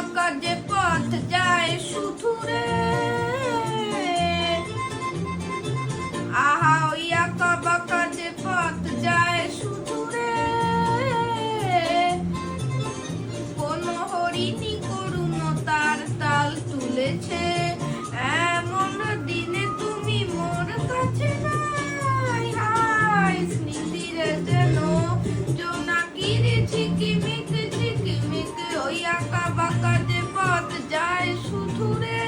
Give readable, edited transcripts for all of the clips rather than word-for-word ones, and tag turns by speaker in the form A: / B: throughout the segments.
A: বাঁকা যে পথ যায় শুধু রে, আহা ওই আঁকা বাঁকা যে পথ যায় শুধু রে, কোন হরিণী করুণতার তাল তুলেছে, এমন দিনে তুমি মোর কাছে নাই। হায় স্মৃতির যেন জোনাকির ঝিকিমিক ঝিকিমিক, ওই আঁকা বাঁকা যে পথ যায় শুধু রে।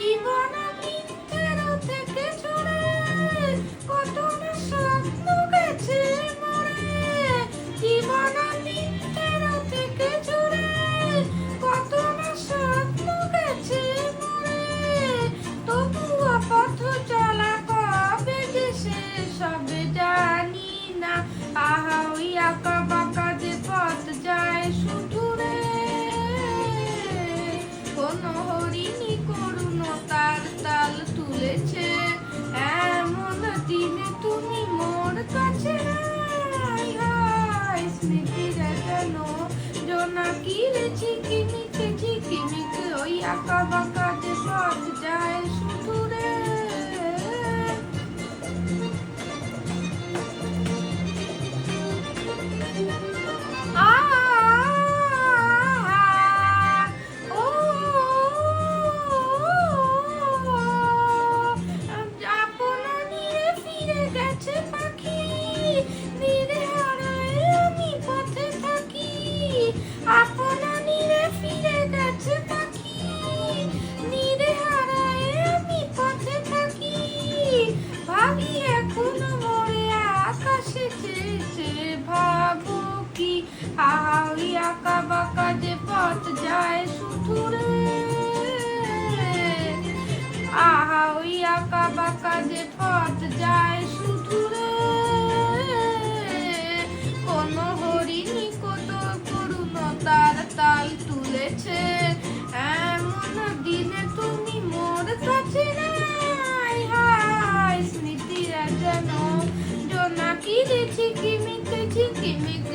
A: জীবন মিথ্যের থেকে ছড়ে, কত না স্বপ্ন গেছে মরে। জীবন মিথ্যের থেকে ছড়ে, কত না স্বপ্ন গেছে মরে। তবুও পথ চলা কবে যে শেষ হবে জানি না। আহা ওই আঁকা বাঁকা যে পথ যায় শুধু রে, কোন হরিণী করুণতার তাল তুলেছে, এমন দিনে তুমি মোর কাছে নাই। হায় স্মৃতির যেন জোনাকির ঝিকিমিক ঝিকিমিক, ওই আঁকা বাঁকা যে পথ যায় শুধু রে। ভাবো কি আহা ওই আঁকা বাঁকা যে পথ যায় শুধু রে, আহা ওই আঁকা বাঁকা যে পথ যায় শুধু রে। কোন হরিণী কত করুণতার তাল তুলেছে, এমন দিনে তুমি মোর কাছে নাই। হায় স্মৃতির যেন জোনাকির ঝিকিমিক ঝিকিমিক,